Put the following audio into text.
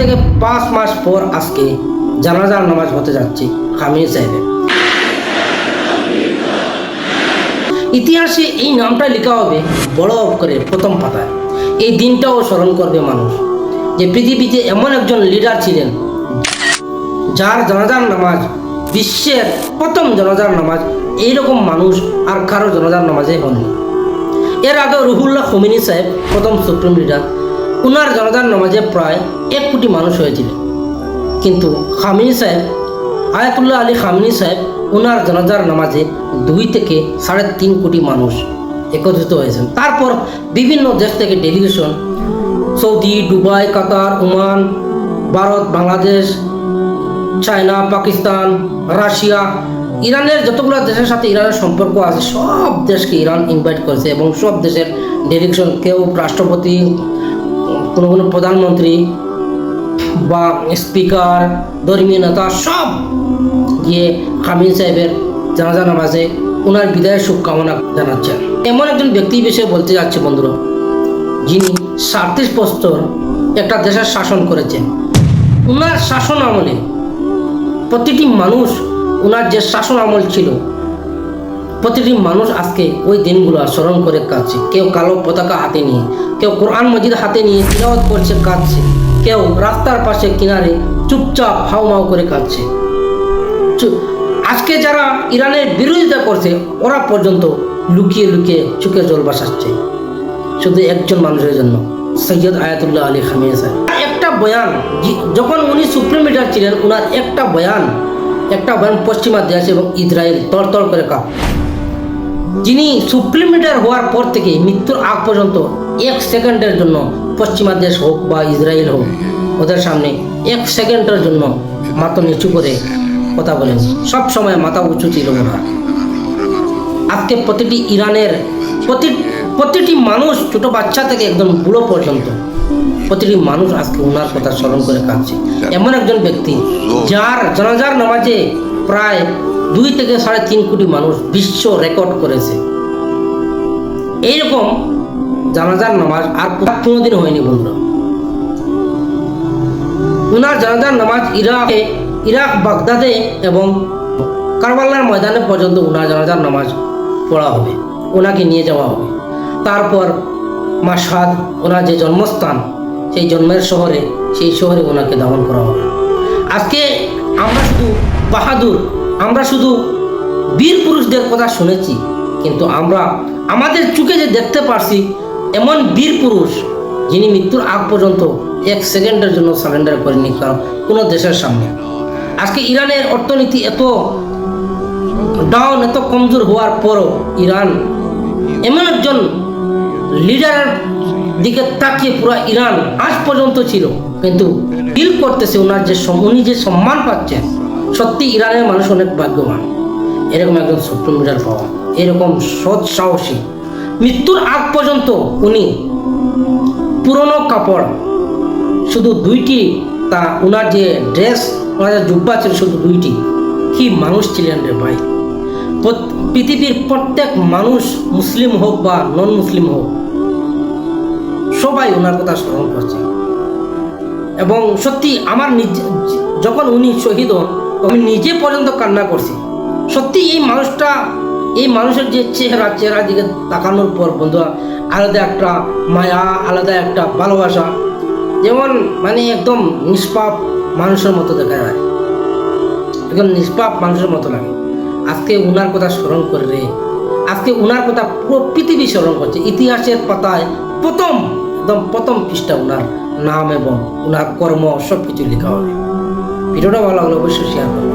থেকে 5 মাস পর আজকে জানাজার নামাজ হতে যাচ্ছে খামেনি সাহেবের। ইতিহাসে এই নামটা লেখা হবে বড় অক্ষরে প্রথম পাতায়। এই দিনটাও স্মরণ করবে মানুষ যে পৃথিবীতে এমন একজন লিডার ছিলেন যার জানাজার নামাজ বিশ্বের প্রথম জানাজার নামাজ, এইরকম মানুষ আর কারো জানাজার নামাজে হননি। এর আগে রুহুল্লাহ খোমেনি সাহেব প্রথম সুপ্রিম লিডার, উনার জানাজার নামাজে প্রায় 1 কোটি মানুষ হয়েছিলেন। কিন্তু খামেনি সাহেব, আয়াতুল্লাহ আলী খামেনি সাহেব, উনার জানাজার নামাজে 2 থেকে 3.5 কোটি মানুষ একত্রিত হয়েছেন। তারপর বিভিন্ন দেশ থেকে delegation, Saudi, Dubai, Qatar, Oman, Bharat, Bangladesh, China, Pakistan, Russia, ইরানের যতগুলো দেশের সাথে ইরানের সম্পর্ক আছে সব দেশকে ইরান ইনভাইট করেছে এবং সব দেশের ডেলিগেশন, কেউ রাষ্ট্রপতি, কোনো কোনো প্রধানমন্ত্রী বা স্পিকার, ধর্মীয় নেতা সব গিয়ে খামেনি সাহেবের জানাজা নামাজে ওনার বিদায়ের শুভকামনা জানাচ্ছেন। এমন একজন ব্যক্তি বিষয়ে বলতে যাচ্ছে বন্ধুরা, যিনি 37 বছর একটা দেশের শাসন করেছেন। ওনার শাসন আমলে প্রতিটি মানুষ, ওনার যে শাসন আমল ছিল, প্রতিটি মানুষ আজকে ওই দিনগুলো স্মরণ করে কাঁদছে। কেউ কালো পতাকা হাতে নিয়ে, কেউ কোরআন মজিদ হাতে নিয়ে তিলাওয়াত করছে, কাঁদছে। কেউ রাস্তার পাশে কিনারে চুপচাপ হাউমাউ করে কাঁদছে। আজকে যারা ইরানের বিরোধিতা করছে ওরা পর্যন্ত লুকিয়ে লুকিয়ে চোখে জল ভাসাচ্ছে শুধু একজন মানুষের জন্য, সৈয়দ আয়াতুল্লাহ আলী খামেনি সাহেব। একটা বয়ান, যখন উনি সুপ্রিম লিডার ছিলেন, ওনার একটা বয়ান পশ্চিমা দেশ এবং ইসরায়েল তড়তড় করে কাঁপ। যিনি সুপ্রিম লিডার হওয়ার পর থেকে মৃত্যুর আগ পর্যন্ত 1 সেকেন্ডের জন্য পশ্চিমা দেশ হোক বা ইসরায়েল হোক, ওদের সামনে 1 সেকেন্ডের জন্য মাথা নিচু করে কথা বলেন। সব সময় মাথা উঁচু ছিল ওনার। আজকে প্রতিটি ইরানের প্রতিটি মানুষ, ছোট বাচ্চা থেকে একদম বুড়ো পর্যন্ত প্রতিটি মানুষ আজকে ওনার কথা স্মরণ করে কাঁদছে। এমন একজন ব্যক্তি যার জানাজার নামাজে প্রায় 2 থেকে 3.5 কোটি মানুষ বিশ্ব রেকর্ড করেছে। এইরকম জানাজার নামাজ আর কোনোদিন হয়নি বন্ধুরা। ওনার জানাজার নামাজ ইরাক, বাগদাদে এবং কারবালার ময়দানে পর্যন্ত ওনার জানাজার নামাজ পড়া হবে, ওনাকে নিয়ে যাওয়া হবে। তারপর মাশহাদ, ওনার যে জন্মস্থান, সেই জন্মের শহরে, সেই শহরে ওনাকে দাফন করা হবে। আজকে আমরা শুধু বাহাদুর, আমরা শুধু বীর পুরুষদের কথা শুনেছি, কিন্তু আমরা আমাদের চোখে যে দেখতে পারছি এমন বীর পুরুষ যিনি মৃত্যুর আগ পর্যন্ত 1 সেকেন্ডের জন্য সারেন্ডার করেনি কারণ কোনো দেশের সামনে। আজকে ইরানের অর্থনীতি এত ডাউন, এত কমজোর হওয়ার পরও ইরান এমন একজন লিডারের দিকে তাকিয়ে পুরো ইরান আজ পর্যন্ত ছিল, কিন্তু ফিল করতেছে ওনার যে উনি যে সম্মান পাচ্ছেন। সত্যি ইরানের মানুষ অনেক ভাগ্যবান এরকম একজন সুপ্রিম লিডার পাওয়া, এরকম সৎ সাহসী। মৃত্যুর আগ পর্যন্ত উনি পুরনো কাপড় শুধু 2টি, তা ওনার যে ড্রেস, ওনার যে জুব্বা ছিল শুধু 2টি। কি মানুষ ছিলেন রে ভাই! পৃথিবীর প্রত্যেক মানুষ, মুসলিম হোক বা নন মুসলিম হোক, সবাই ওনার কথা স্মরণ করছে। এবং সত্যি আমার যখন উনি শহীদ হন, আমি নিজে পর্যন্ত কান্না করছি। সত্যি এই মানুষের যে চেহারা দিকে তাকানোর পর বন্ধুরা, আলাদা একটা মায়া, আলাদা একটা ভালোবাসা, যেমন মানে একদম নিষ্পাপ মানুষের মতো দেখা যায়, একদম নিষ্পাপ মানুষের মতো লাগে। আজকে উনার কথা স্মরণ করে, আজকে উনার কথা পুরো পৃথিবী স্মরণ করছে। ইতিহাসের পাতায় প্রথম পৃষ্ঠা উনার নাম এবং উনার কর্ম সব কিছু লেখা হবে। ভিডিওটা ভালো লাগলে অবশ্যই শেয়ার করবেন।